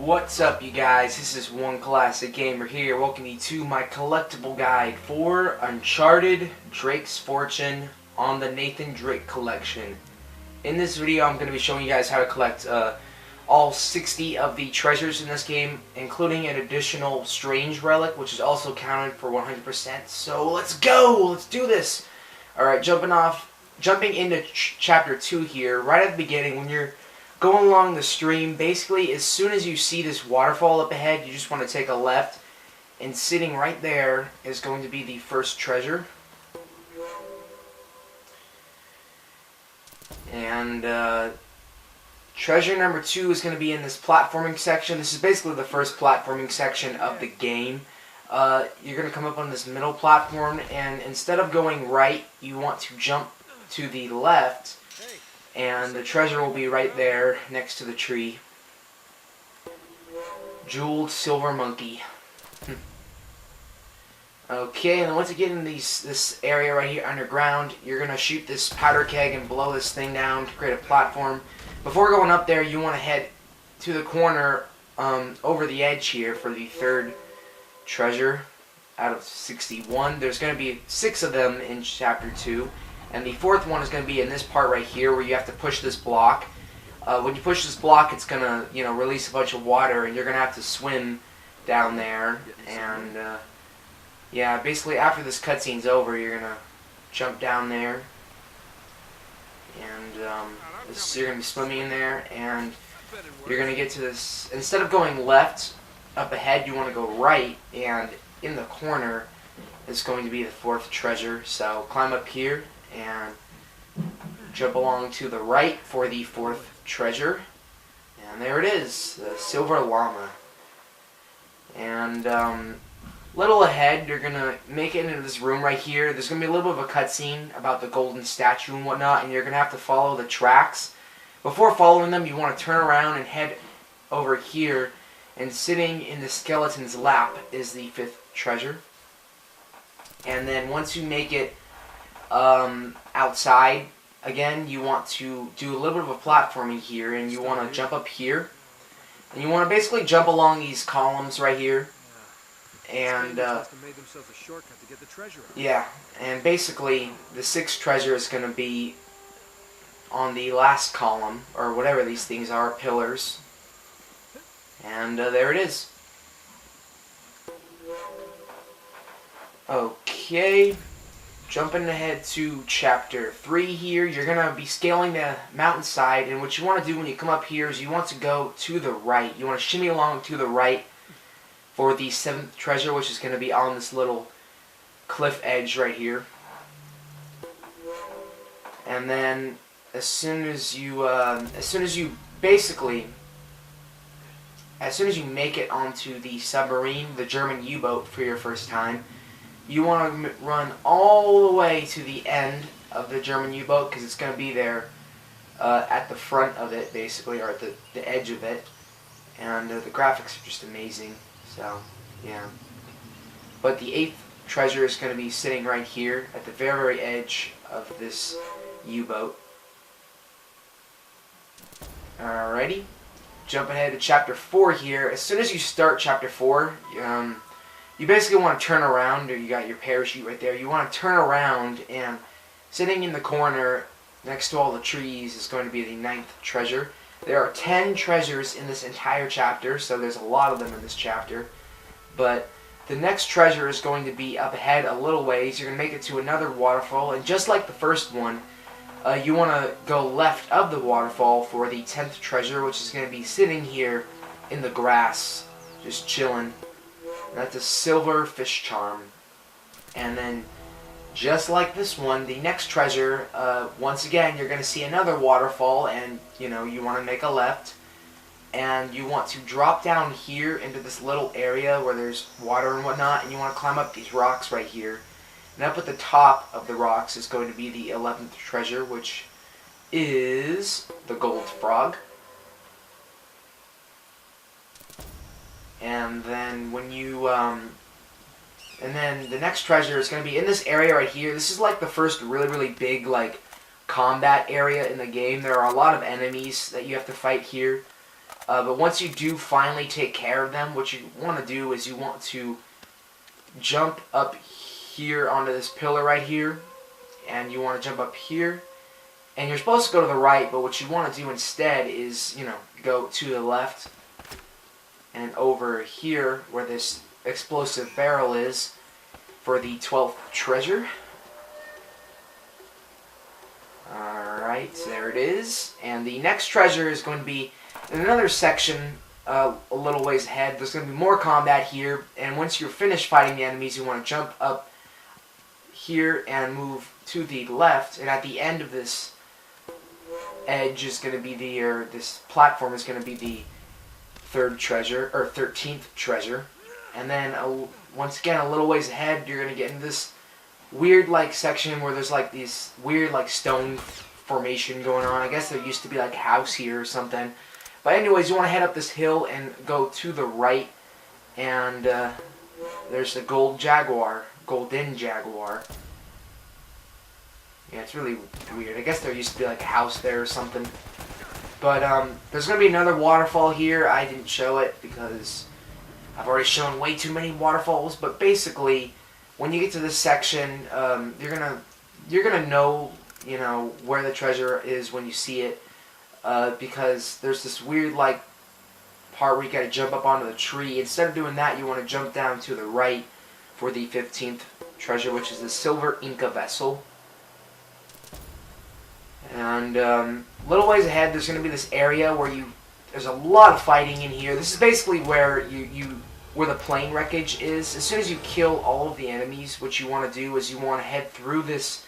What's up, you guys? This is One Classic Gamer here. Welcome you to my collectible guide for Uncharted Drake's Fortune on the Nathan Drake collection. In this video, I'm going to be showing you guys how to collect all 60 of the treasures in this game, including an additional strange relic, which is also counted for 100%. So let's go! Let's do this! Alright, jumping into chapter 2 here, right at the beginning, when you're going along the stream, basically as soon as you see this waterfall up ahead, you just want to take a left, and sitting right there is going to be the first treasure. And treasure number 2 is going to be in this platforming section. This is basically the first platforming section of the game. You're going to come up on this middle platform, and instead of going right, you want to jump to the left, and the treasure will be right there next to the tree. Jeweled silver monkey. Okay, and then once you get in this area right here underground, you're going to shoot this powder keg and blow this thing down to create a platform. Before going up there, you want to head to the corner over the edge here for the third treasure out of 61. There's going to be 6 of them in chapter 2. And the fourth one is going to be in this part right here where you have to push this block. When you push this block, it's going to, release a bunch of water, and you're going to have to swim down there. And, yeah, basically after this cutscene's over, you're going to jump down there. And, you're going to be swimming in there, and you're going to get to this. Instead of going left up ahead, you want to go right, and in the corner is going to be the 4th treasure. So climb up here and jump along to the right for the 4th treasure. And there it is, the silver llama. And little ahead, you're going to make it into this room right here. There's going to be a little bit of a cutscene about the golden statue and whatnot, and you're going to have to follow the tracks. Before following them, you want to turn around and head over here, and sitting in the skeleton's lap is the 5th treasure. And then once you make it outside, again, you want to do a little bit of a platforming here, and you want to jump up here, and you want to basically jump along these columns right here, and yeah, and basically the 6th treasure is going to be on the last column, or whatever these things are, pillars, and there it is. Okay, jumping ahead to chapter 3 here, you're going to be scaling the mountainside, and what you want to do when you come up here is you want to go to the right. You want to shimmy along to the right for the 7th treasure, which is going to be on this little cliff edge right here. And then as soon as you make it onto the submarine, the German U-boat, for your first time, you want to run all the way to the end of the German U-boat, because it's going to be there at the front of it, basically, or at the edge of it. And the graphics are just amazing. So, yeah. But the 8th treasure is going to be sitting right here at the very, very edge of this U-boat. Alrighty. Jump ahead to chapter 4 here. As soon as you start chapter 4, you basically want to turn around, or you got your parachute right there. You want to turn around, and sitting in the corner next to all the trees is going to be the 9th treasure. There are 10 treasures in this entire chapter, so there's a lot of them in this chapter. But the next treasure is going to be up ahead a little ways. You're going to make it to another waterfall, and just like the first one, you want to go left of the waterfall for the 10th treasure, which is going to be sitting here in the grass, just chilling. That's a silver fish charm. And then, just like this one, the next treasure, once again, you're going to see another waterfall, and, you want to make a left. And you want to drop down here into this little area where there's water and whatnot, and you want to climb up these rocks right here. And up at the top of the rocks is going to be the 11th treasure, which is the gold frog. And then when you, and then the next treasure is going to be in this area right here. This is like the first really, really big, like, combat area in the game. There are a lot of enemies that you have to fight here. But once you do finally take care of them, what you want to do is you want to jump up here onto this pillar right here, and you want to jump up here, and you're supposed to go to the right, but what you want to do instead is, go to the left and over here where this explosive barrel is for the 12th treasure. Alright, there it is. And the next treasure is going to be in another section a little ways ahead. There's going to be more combat here, and once you're finished fighting the enemies, you want to jump up here and move to the left, and at the end of this edge is going to be this platform is going to be the 3rd treasure, or 13th treasure. And then once again, a little ways ahead, you're going to get into this weird section where there's these weird stone formation going on. I guess there used to be a house here or something. But anyways, you want to head up this hill and go to the right, and there's the golden jaguar. Yeah, it's really weird. I guess there used to be a house there or something. But there's going to be another waterfall here. I didn't show it because I've already shown way too many waterfalls. But basically, when you get to this section, you're gonna know where the treasure is when you see it, because there's this weird part where you gotta jump up onto the tree. Instead of doing that, you want to jump down to the right for the 15th treasure, which is the silver Inca vessel. And little ways ahead, there's going to be this area where there's a lot of fighting in here. This is basically where where the plane wreckage is. As soon as you kill all of the enemies, what you want to do is you want to head through this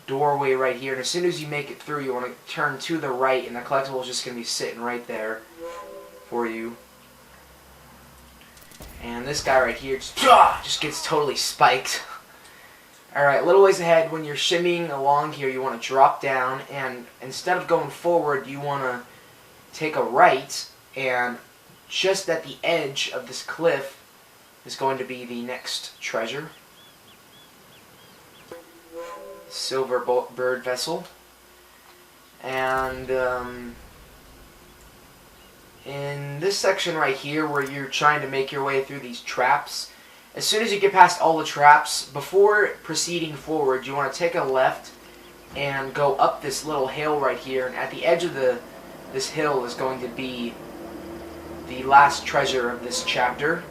doorway right here. And as soon as you make it through, you want to turn to the right, and the collectible is just going to be sitting right there for you. And this guy right here just gets totally spiked. Alright, a little ways ahead, when you're shimmying along here, you want to drop down, and instead of going forward, you want to take a right, and just at the edge of this cliff is going to be the next treasure. Silver bird vessel. And in this section right here, where you're trying to make your way through these traps, as soon as you get past all the traps, before proceeding forward, you want to take a left and go up this little hill right here. And at the edge of this hill is going to be the last treasure of this chapter,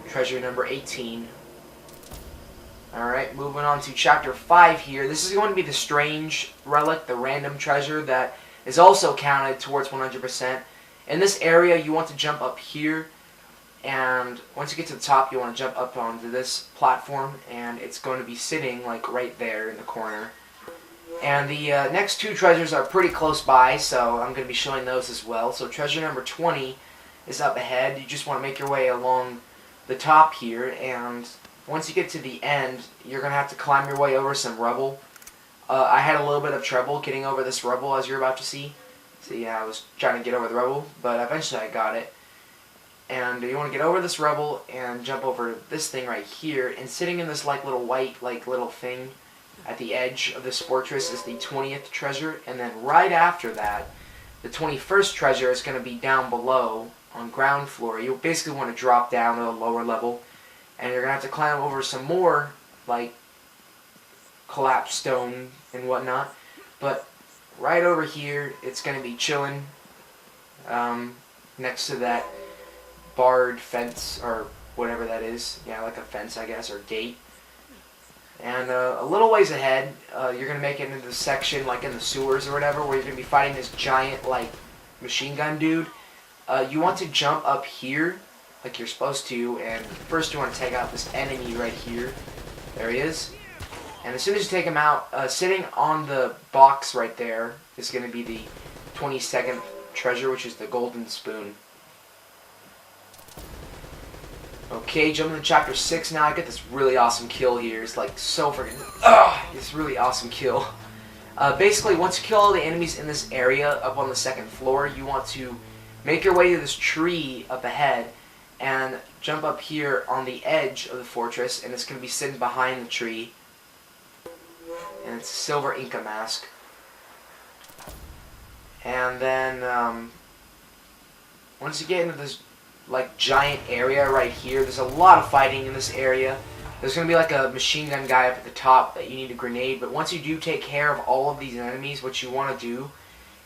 treasure number 18. Alright, moving on to chapter 5 here. This is going to be the strange relic, the random treasure that is also counted towards 100%. In this area, you want to jump up here. And once you get to the top, you want to jump up onto this platform, and it's going to be sitting right there in the corner. And the next 2 treasures are pretty close by, so I'm going to be showing those as well. So treasure number 20 is up ahead. You just want to make your way along the top here, and once you get to the end, you're going to have to climb your way over some rubble. I had a little bit of trouble getting over this rubble, as you're about to see. So yeah, I was trying to get over the rubble, but eventually I got it. And you want to get over this rubble and jump over this thing right here. And sitting in this little white little thing at the edge of this fortress is the 20th treasure. And then right after that, the 21st treasure is going to be down below on ground floor. You basically want to drop down to a lower level, and you're going to have to climb over some more collapsed stone and whatnot. But right over here, it's going to be chilling next to that barred fence, or whatever that is. Yeah, like a fence, I guess, or gate. And a little ways ahead, you're going to make it into the section, in the sewers or whatever, where you're going to be fighting this giant, machine gun dude. You want to jump up here, like you're supposed to, and first you want to take out this enemy right here. There he is. And as soon as you take him out, sitting on the box right there is going to be the 22nd treasure, which is the golden spoon. Okay, jumping to chapter 6 now. I get this really awesome kill here. It's so freaking... this really awesome kill. Basically, once you kill all the enemies in this area up on the 2nd floor, you want to make your way to this tree up ahead and jump up here on the edge of the fortress, and it's going to be sitting behind the tree. And it's a silver Inca mask. And then, once you get into this like giant area right here, there's a lot of fighting in this area. There's going to be like a machine gun guy up at the top that you need to grenade, but once you do take care of all of these enemies, what you want to do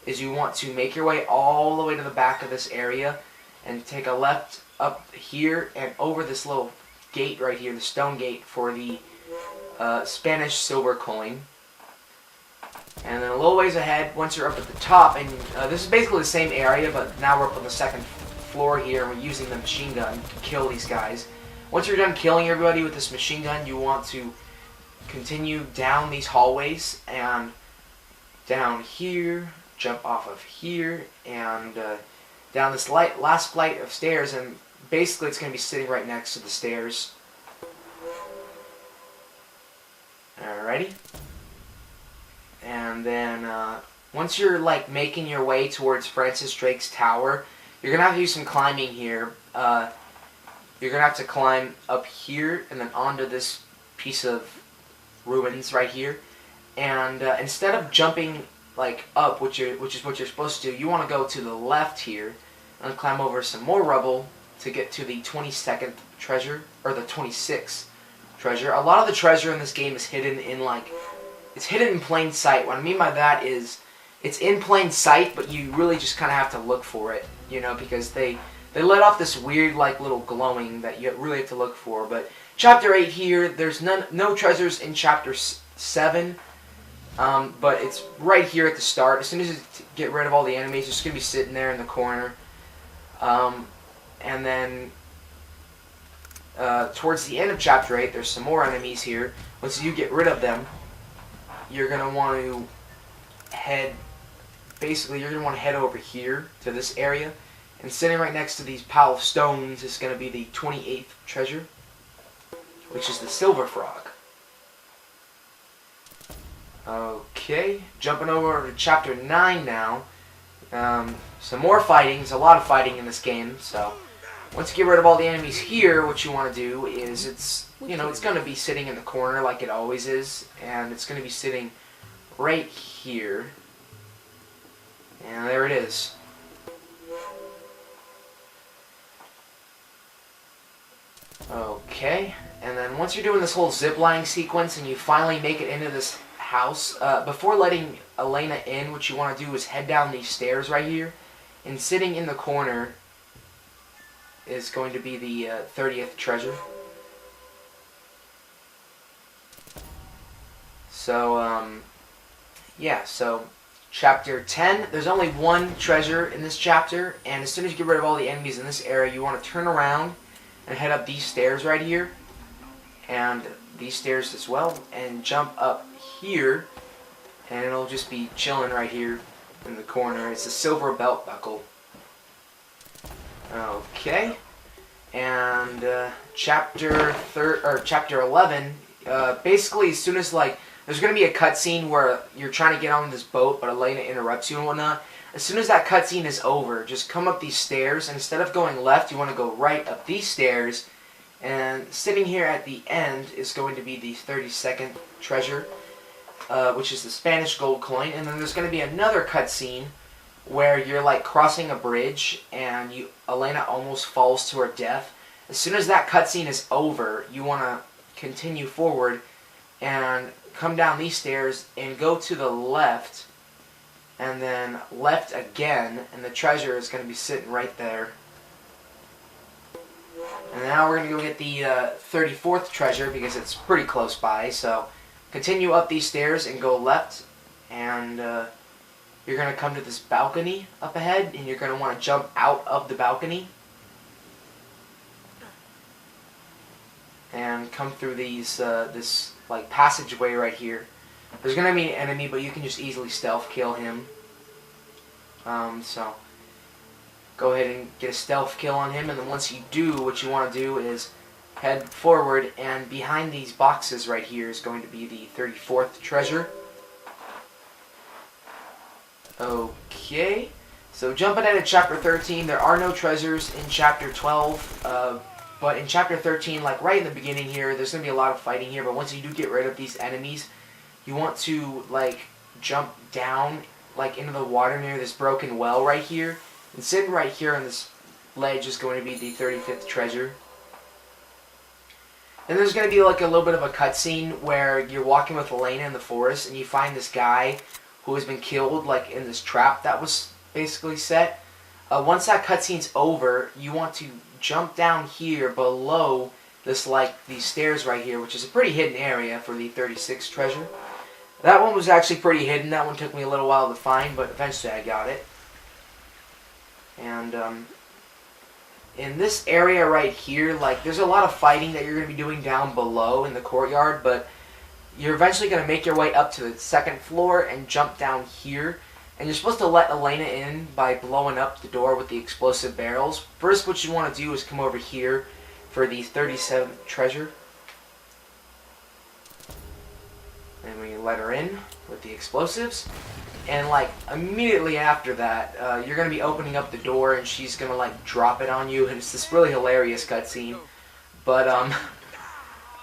is you want to make your way all the way to the back of this area and take a left up here and over this little gate right here, the stone gate for the Spanish silver coin. And then a little ways ahead, once you're up at the top, and this is basically the same area, but now we're up on the second floor here, and we're using the machine gun to kill these guys. Once you're done killing everybody with this machine gun, you want to continue down these hallways and down here, jump off of here, and down this last flight of stairs, and basically it's going to be sitting right next to the stairs. Alrighty. And then once you're like making your way towards Francis Drake's tower, you're going to have to do some climbing here. You're going to have to climb up here and then onto this piece of ruins right here. And instead of jumping like up, which is what you're supposed to do, you want to go to the left here and climb over some more rubble to get to the 22nd treasure, or the 26th treasure. A lot of the treasure in this game is hidden in like, it's hidden in plain sight. What I mean by that is it's in plain sight, but you really just kind of have to look for it, you know, because they let off this weird like little glowing that you really have to look for. But chapter 8 here, there's no treasures in chapter 7, but it's right here at the start. As soon as you get rid of all the enemies, it's just going to be sitting there in the corner. And then towards the end of chapter 8, there's some more enemies here. Once you get rid of them, you're going to want to head, basically you're going to want to head over here to this area. And sitting right next to these pile of stones is going to be the 28th treasure, which is the silver frog. Okay, jumping over to chapter 9 now. Some more fighting. There's a lot of fighting in this game, so once you get rid of all the enemies here, what you want to do is it's going to be sitting in the corner like it always is, and it's going to be sitting right here. And there it is. Okay, and then once you're doing this whole ziplining sequence and you finally make it into this house, before letting Elena in, what you want to do is head down these stairs right here, and sitting in the corner is going to be the 30th treasure. So, yeah, so chapter 10, there's only one treasure in this chapter, and as soon as you get rid of all the enemies in this area, you want to turn around and head up these stairs right here, and these stairs as well, and jump up here, and it'll just be chilling right here in the corner. It's a silver belt buckle. Okay, and chapter 11. Basically, as soon as like there's gonna be a cutscene where you're trying to get on this boat, but Elena interrupts you and whatnot. As soon as that cutscene is over, just come up these stairs, and instead of going left, you want to go right up these stairs, and sitting here at the end is going to be the 32nd treasure, which is the Spanish gold coin, and then there's going to be another cutscene where you're like crossing a bridge, and Elena almost falls to her death. As soon as that cutscene is over, you want to continue forward and come down these stairs and go to the left, and then left again, and the treasure is going to be sitting right there. And now we're going to go get the 34th treasure because it's pretty close by. So continue up these stairs and go left, and you're going to come to this balcony up ahead, and you're going to want to jump out of the balcony and come through these this like passageway right here. There's going to be an enemy, but you can just easily stealth kill him. So go ahead and get a stealth kill on him, and then once you do, what you want to do is head forward, and behind these boxes right here is going to be the 34th treasure. Okay, so jumping into chapter 13, there are no treasures in chapter 12, but in chapter 13, like right in the beginning here, there's going to be a lot of fighting here, but once you do get rid of these enemies, you want to like jump down like into the water near this broken well right here, and sitting right here in this ledge is going to be the 35th treasure. And there's going to be like a little bit of a cutscene where you're walking with Elena in the forest and you find this guy who has been killed like in this trap that was basically set. Once that cutscene's over, you want to jump down here below this these stairs right here, which is a pretty hidden area for the 36th treasure. That one was actually pretty hidden. That one took me a little while to find, but eventually I got it. And in this area right here, like, there's a lot of fighting that you're going to be doing down below in the courtyard, but you're eventually going to make your way up to the 2nd floor and jump down here. And you're supposed to let Elena in by blowing up the door with the explosive barrels. First, what you want to do is come over here for the 37th treasure. And we let her in with the explosives. And like immediately after that, you're going to be opening up the door and she's going to like drop it on you. And it's this really hilarious cutscene. But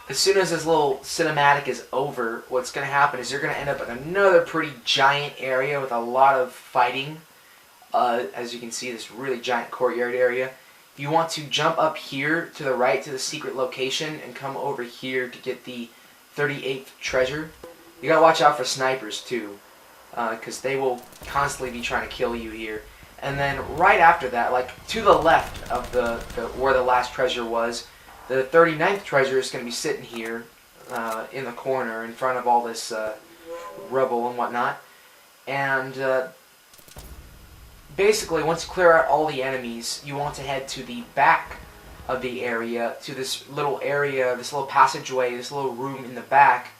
as soon as this little cinematic is over, what's going to happen is you're going to end up in another pretty giant area with a lot of fighting. As you can see, this really giant courtyard area. You want to jump up here to the right to the secret location and come over here to get the 38th treasure. You got to watch out for snipers too, because they will constantly be trying to kill you here. And then right after that, like to the left of the where the last treasure was, the 39th treasure is going to be sitting here in the corner in front of all this rubble and whatnot. And basically, once you clear out all the enemies, you want to head to the back of the area, to this little area, this little passageway, this little room in the back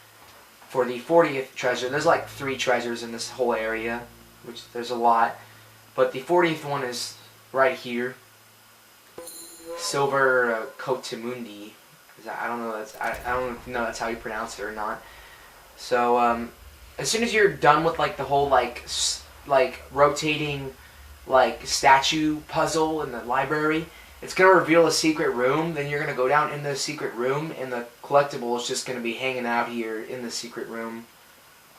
for the 40th treasure. There's like 3 treasures in this whole area, which there's a lot. But the 40th one is right here. Silver Coatimundi. I don't know. I don't know that's how you pronounce it or not. So as soon as you're done with like the whole like rotating like statue puzzle in the library, it's gonna reveal a secret room. Then you're gonna go down in the secret room, and the collectible is just gonna be hanging out here in the secret room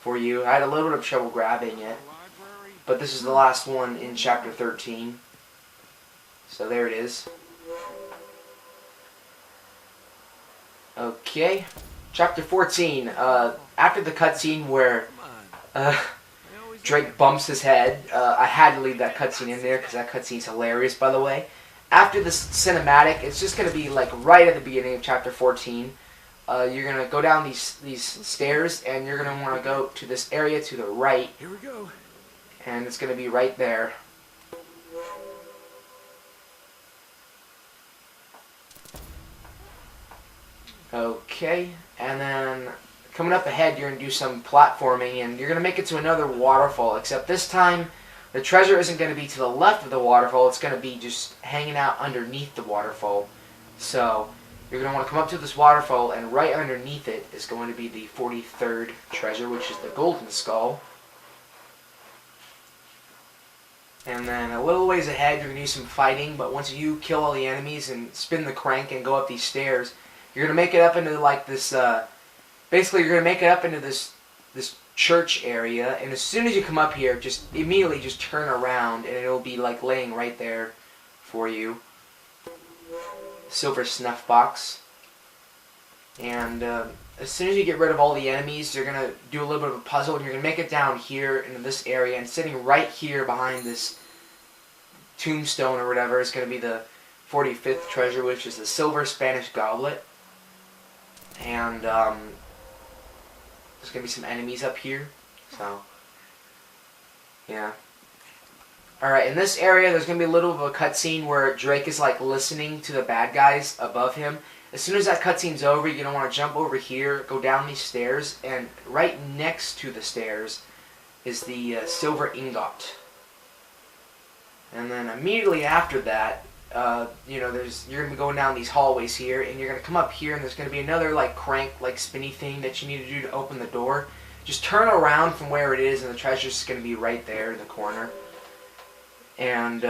for you. I had a little bit of trouble grabbing it, but this is the last one in chapter 13. So there it is. Okay, chapter 14. After the cutscene where Drake bumps his head, I had to leave that cutscene in there because that cutscene's hilarious, by the way. After this cinematic, it's just going to be like right at the beginning of chapter 14. You're going to go down these stairs, and you're going to want to go to this area to the right. Here we go. And it's going to be right there. Okay, and then coming up ahead, you're going to do some platforming, and you're going to make it to another waterfall, except this time the treasure isn't going to be to the left of the waterfall, it's going to be just hanging out underneath the waterfall. So you're going to want to come up to this waterfall, and right underneath it is going to be the 43rd treasure, which is the golden skull. And then a little ways ahead, you're going to do some fighting, but once you kill all the enemies and spin the crank and go up these stairs, you're going to make it up into like this, basically you're going to make it up into this church area, and as soon as you come up here, just immediately just turn around, and it'll be like laying right there for you. Silver snuff box. And as soon as you get rid of all the enemies, you're going to do a little bit of a puzzle, and you're going to make it down here into this area, and sitting right here behind this tombstone or whatever is going to be the 45th treasure, which is the silver Spanish goblet. And there's going to be some enemies up here, so yeah. Alright, in this area there's going to be a little of a cutscene where Drake is like listening to the bad guys above him. As soon as that cutscene's over, you're going to want to jump over here, go down these stairs, and right next to the stairs is the silver ingot. And then immediately after that, you're going to be going down these hallways here, and you're going to come up here, and there's going to be another like crank, like spinny thing that you need to do to open the door. Just turn around from where it is, and the treasure's just going to be right there in the corner. And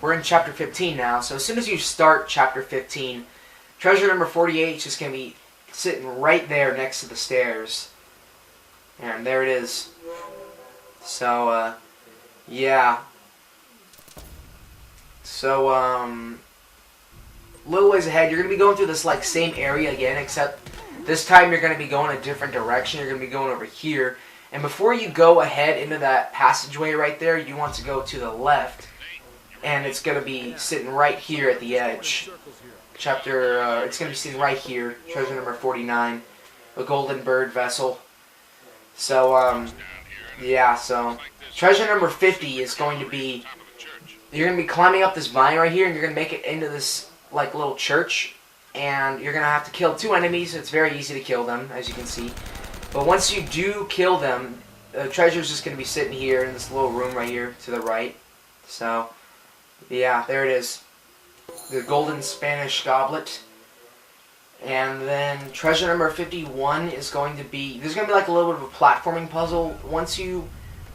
we're in chapter 15 now. So as soon as you start chapter 15, treasure number 48 is just going to be sitting right there next to the stairs. And there it is. So Yeah. So, little ways ahead, you're going to be going through this, like, same area again, except this time you're going to be going a different direction. You're going to be going over here. And before you go ahead into that passageway right there, you want to go to the left. And it's going to be sitting right here at the edge. It's going to be sitting right here. Treasure number 49. The Golden Bird Vessel. So, yeah, so treasure number 50 is going to be, you're going to be climbing up this vine right here, and you're going to make it into this, like, little church, and you're going to have to kill 2 enemies. It's very easy to kill them, as you can see. But once you do kill them, the treasure's just going to be sitting here in this little room right here to the right. So, yeah, there it is. The Golden Spanish Goblet. And then treasure number 51 is going to be, there's going to be like a little bit of a platforming puzzle. Once you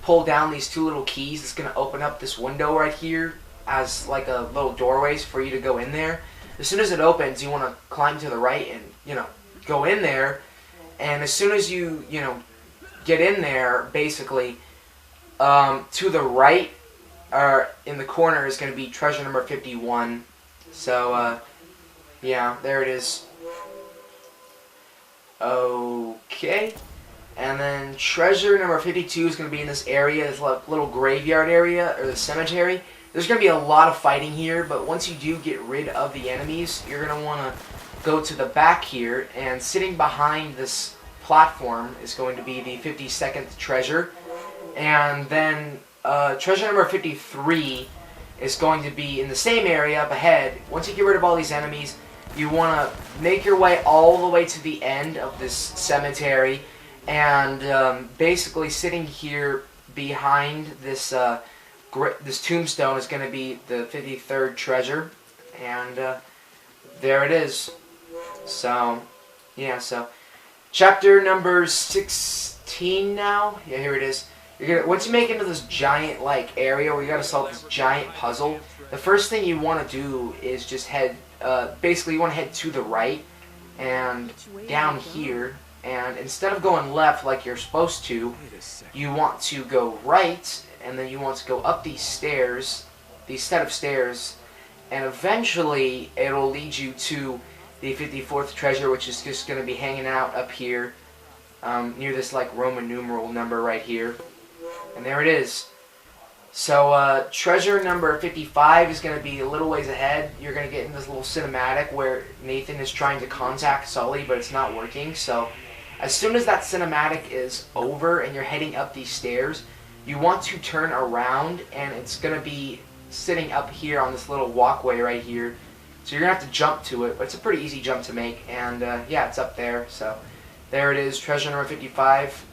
pull down these 2 little keys, it's going to open up this window right here as like a little doorways for you to go in there. As soon as it opens, you want to climb to the right and, go in there. And as soon as you, get in there, basically, to the right, or in the corner, is going to be treasure number 51. So, yeah, there it is. Okay. And then treasure number 52 is going to be in this area, this little graveyard area, or the cemetery. There's going to be a lot of fighting here, but once you do get rid of the enemies, you're going to want to go to the back here, and sitting behind this platform is going to be the 52nd treasure. And then treasure number 53 is going to be in the same area up ahead. Once you get rid of all these enemies, you want to make your way all the way to the end of this cemetery, and basically sitting here behind this this tombstone is going to be the 53rd treasure, and there it is. So, yeah, so chapter number 16 now. Yeah, here it is. Once you make it into this giant area where you got to solve this giant puzzle, the first thing you want to do is just head. Basically, you want to head to the right and down here, and instead of going left like you're supposed to, you want to go right, and then you want to go up these stairs, these set of stairs, and eventually it'll lead you to the 54th treasure, which is just going to be hanging out up here near this Roman numeral number right here. And there it is. So treasure number 55 is going to be a little ways ahead. You're going to get in this little cinematic where Nathan is trying to contact Sully, but it's not working. So as soon as that cinematic is over and you're heading up these stairs, you want to turn around, and it's going to be sitting up here on this little walkway right here. So you're going to have to jump to it, but it's a pretty easy jump to make. And yeah, it's up there. So there it is, treasure number 55.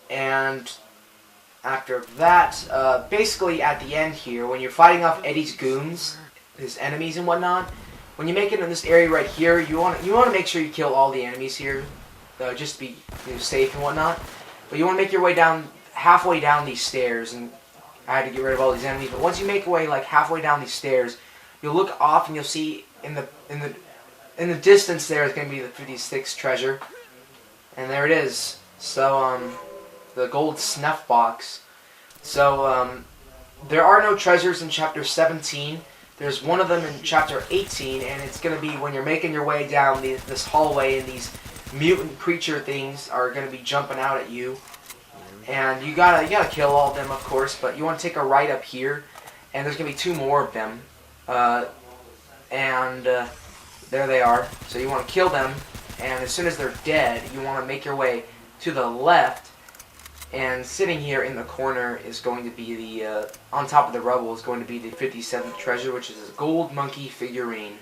And after that, basically at the end here, when you're fighting off Eddie's goons, his enemies and whatnot, when you make it in this area right here, you want to make sure you kill all the enemies here, just to be safe and whatnot. But you want to make your way down, halfway down these stairs, and I had to get rid of all these enemies. But once you make your way halfway down these stairs, you'll look off and you'll see in the distance there is going to be the 56th treasure, and there it is. So the gold snuff box. So there are no treasures in chapter 17. There's one of them in chapter 18, and it's going to be when you're making your way down this hallway, and these mutant creature things are going to be jumping out at you. And you gotta kill all of them, of course, but you want to take a right up here, and there's going to be 2 more of them. There they are. So you want to kill them, and as soon as they're dead, you want to make your way to the left. And sitting here in the corner is going to be the, on top of the rubble is going to be the 57th treasure, which is a gold monkey figurine.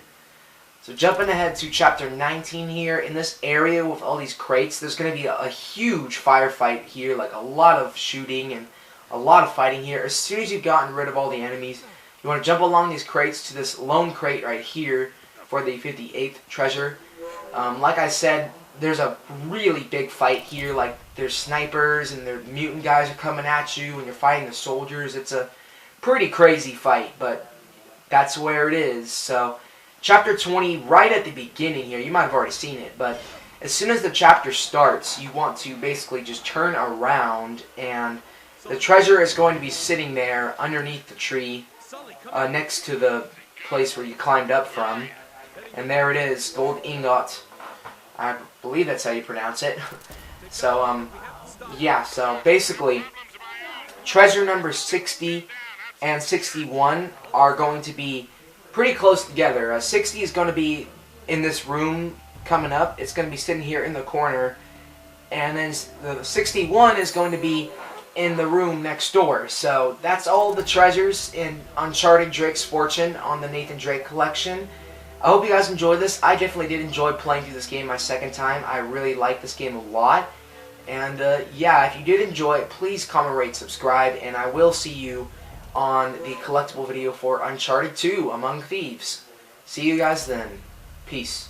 So jumping ahead to chapter 19 here, in this area with all these crates, there's going to be a huge firefight here, like a lot of shooting and a lot of fighting here. As soon as you've gotten rid of all the enemies, you want to jump along these crates to this lone crate right here for the 58th treasure. Like I said, there's a really big fight here. Like, there's snipers and the mutant guys are coming at you and you're fighting the soldiers. It's a pretty crazy fight, but that's where it is. So chapter 20, right at the beginning here, you might have already seen it, but as soon as the chapter starts, you want to basically just turn around and The treasure is going to be sitting there underneath the tree, next to the place where you climbed up from. And there it is, gold ingot. I believe that's how you pronounce it. So, yeah, so basically, treasure number 60 and 61 are going to be pretty close together. 60 is going to be in this room coming up. It's going to be sitting here in the corner. And then the 61 is going to be in the room next door. So that's all the treasures in Uncharted Drake's Fortune on the Nathan Drake collection. I hope you guys enjoyed this. I definitely did enjoy playing through this game my second time. I really like this game a lot. And yeah, if you did enjoy it, please comment, rate, subscribe, and I will see you on the collectible video for Uncharted 2, Among Thieves. See you guys then. Peace.